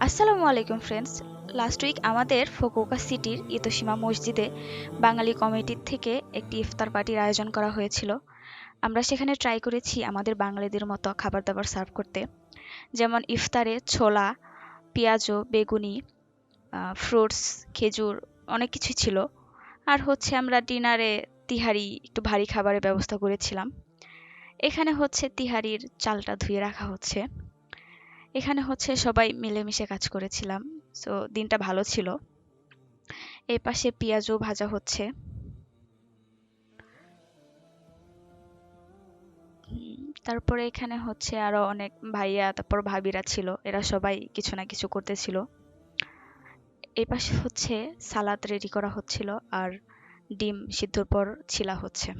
আসসালামু আলাইকুম friends. Last week আমাদের ফুকুওকা সিটির ইতোশিমা মসজিদে বাঙালি কমিটির থেকে একটি ইফতার পার্টির আয়োজন করা হয়েছিল। আমরা সেখানে ট্রাই করেছি আমাদের বাঙালিদের মতো খাবার দাবার সার্ভ করতে, যেমন ইফতারে ছোলা, পেঁয়াজু, বেগুনি, ফ্রুটস, খেজুর, অনেক কিছু ছিল। আর হচ্ছে আমরা ডিনারে তিহারি, একটু ভারী খাবারের ব্যবস্থা করেছিলাম। এখানে হচ্ছে তিহারির চালটা ধুয়ে রাখা হচ্ছে। এখানে হচ্ছে সবাই মিলেমিশে কাজ করেছিলাম। সো দিনটা ভালো ছিল। এই পাশে পেঁয়াজও ভাজা হচ্ছে। তারপরে এখানে হচ্ছে আরো অনেক ভাইয়া তারপর ভাবিরা ছিল, এরা সবাই কিছু না কিছু করতেছিল। এই পাশে হচ্ছে সালাদ রেডি করা হচ্ছিল আর ডিম সিদ্ধর পর ছিলা হচ্ছে।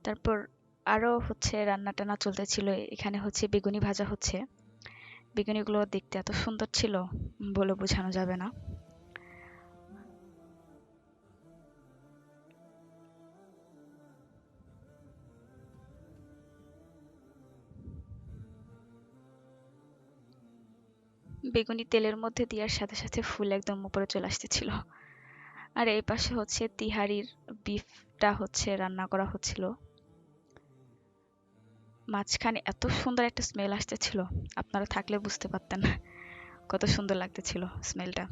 তারপর আরো হচ্ছে রান্না টান্না চলতেছিল। এখানে হচ্ছে বেগুনি ভাজা হচ্ছে। বেগুনিগুলো দেখতে এত সুন্দর ছিল, বলে বোঝানো যাবে না। বেগুনি তেলের মধ্যে দেওয়ার সাথে সাথে ফুল একদম উপরে চলে আসতেছিল। আর এই পাশে হচ্ছে তিহারির বিফটা হচ্ছে রান্না করা হচ্ছিল। মাঝখানে এত সুন্দর একটা স্মেল আসতেছিল, আপনারা থাকলে বুঝতে পারতেন কত সুন্দর লাগতেছিল স্মেলটা।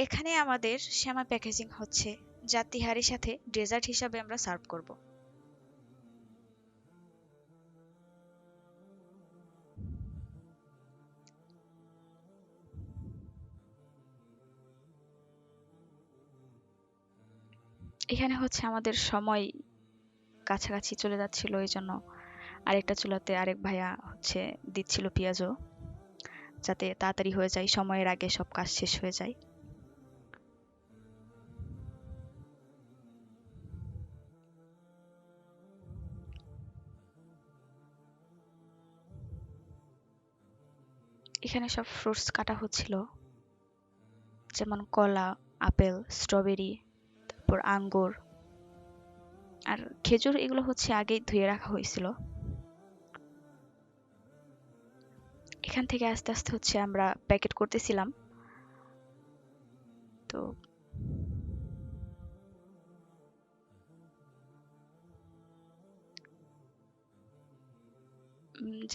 এখানে আমাদের শ্যামা প্যাকেজিং হচ্ছে, যা তিহারির সাথে ডেজার্ট হিসাবে আমরা সার্ভ করব। এখানে হচ্ছে আমাদের সময় কাছাকাছি চলে যাচ্ছিল, এই জন্য আরেকটা চুলাতে আরেক ভাইয়া হচ্ছে দিচ্ছিল পেঁয়াজও, যাতে তাড়াতাড়ি হয়ে যায়, সময়ের আগে সব কাজ শেষ হয়ে যায়। এখানে সব ফ্রুটস কাটা হচ্ছিল, যেমন কলা, আপেল, স্ট্রবেরি, তারপর আঙ্গুর আর খেজুর। এগুলো হচ্ছে আগেই ধুয়ে রাখা হয়েছিল। এখান থেকে আস্তে আস্তে হচ্ছে আমরা প্যাকেট করতেছিলাম। তো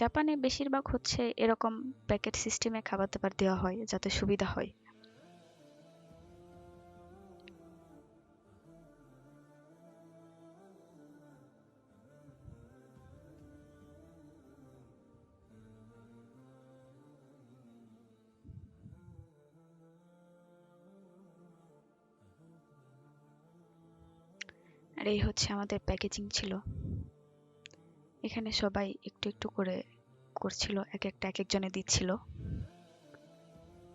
জাপানে বেশিরভাগ হচ্ছে এরকম প্যাকেট সিস্টেমে খাবার দাবার দেওয়া হয়, যাতে সুবিধা হয়। আর এই হচ্ছে আমাদের প্যাকেজিং ছিল। এখানে সবাই একটু একটু করে করছিল, এক একটা এক একজনে দিচ্ছিল।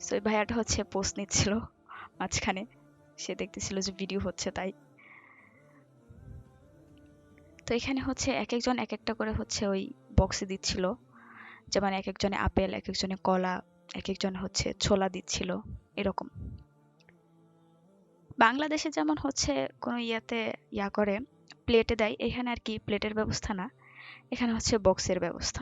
সো এই ভাইয়াটা হচ্ছে পোস্ট নিচ্ছিল মাঝখানে, সে দেখতেছিল যে ভিডিও হচ্ছে তাই। তো এখানে হচ্ছে এক একজন এক একটা করে হচ্ছে ওই বক্সে দিচ্ছিল, যেমন এক একজনে আপেল, এক একজনে কলা, এক একজন হচ্ছে ছোলা দিচ্ছিল, এরকম। বাংলাদেশে যেমন হচ্ছে কোনো ইয়াতে করে প্লেটে দেয়, এখানে আর কি প্লেটের ব্যবস্থা না, এখানে হচ্ছে বক্সের ব্যবস্থা।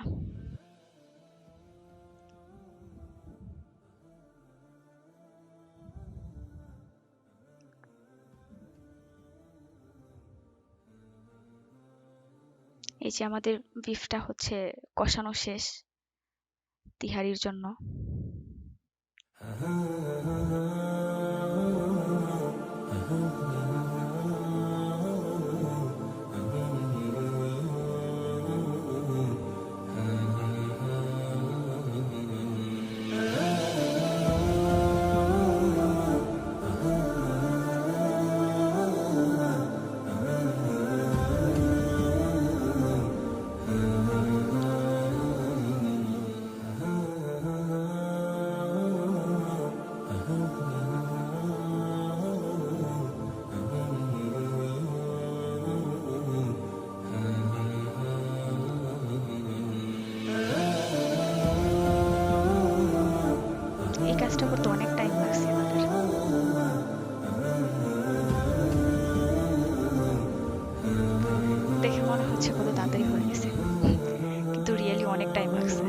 এই যে আমাদের বিফটা হচ্ছে কষানো শেষ তিহারির জন্য। এই কাজটা করতে অনেক টাইম লাগছে আমাদের। দেখে মনে হচ্ছে কত তাড়াতাড়ি হয়ে গেছে। অনেক টাইম লাগছে।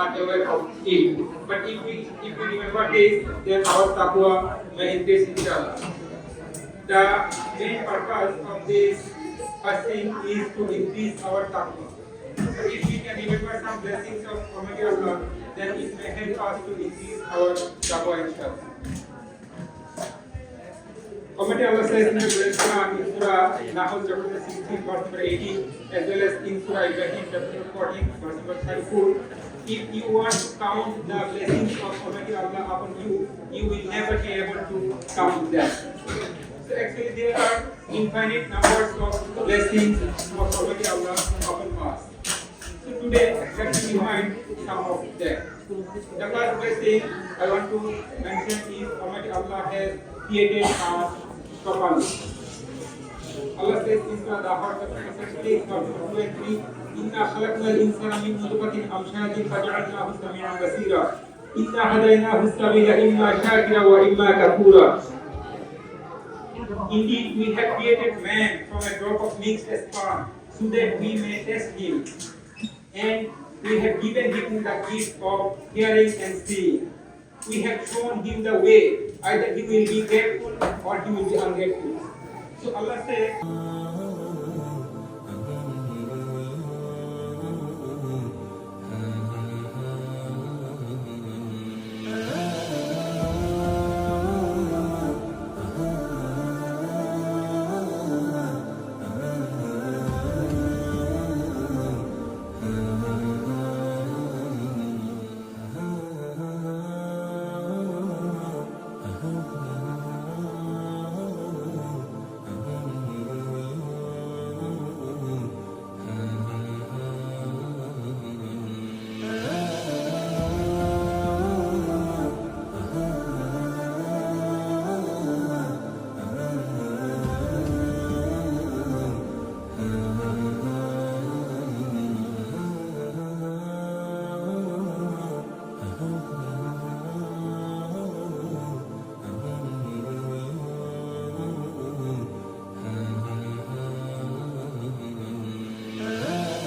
Are aware of it. But if we remember this, then our taqwa may increase inshallah. The main purpose of this fasting is to increase our taqwa. So if we can remember some blessings of Almighty Allah, then it may help us to increase our taqwa inshallah. Almighty Allah says in the Quran, in Surah Nahl chapter 16 verse number 18, as well as in Surah Ibrahim chapter 14 verse number 34, if you want to count the blessings of Almighty Allah upon you, you will never be able to count them. So actually there are infinite numbers of blessings of Almighty Allah upon us. So today, let me remind some of them. The first blessing I want to mention is Almighty Allah has created us properly. Allah says in Surah Al-Ahqaf chapter 6 verse 2 and 3, Inna khalaqnal insana min nutfatin amshajin faj'alnahu sami'an basira. Inna hadaynahu as-sabila imma shakira wa imma kafura. Indeed, we have created man from a drop of mixed sperm so that we may test him. And we have given him the gift of hearing and seeing. We have shown him the way, either he will be grateful or he will be ungrateful. So Allah says,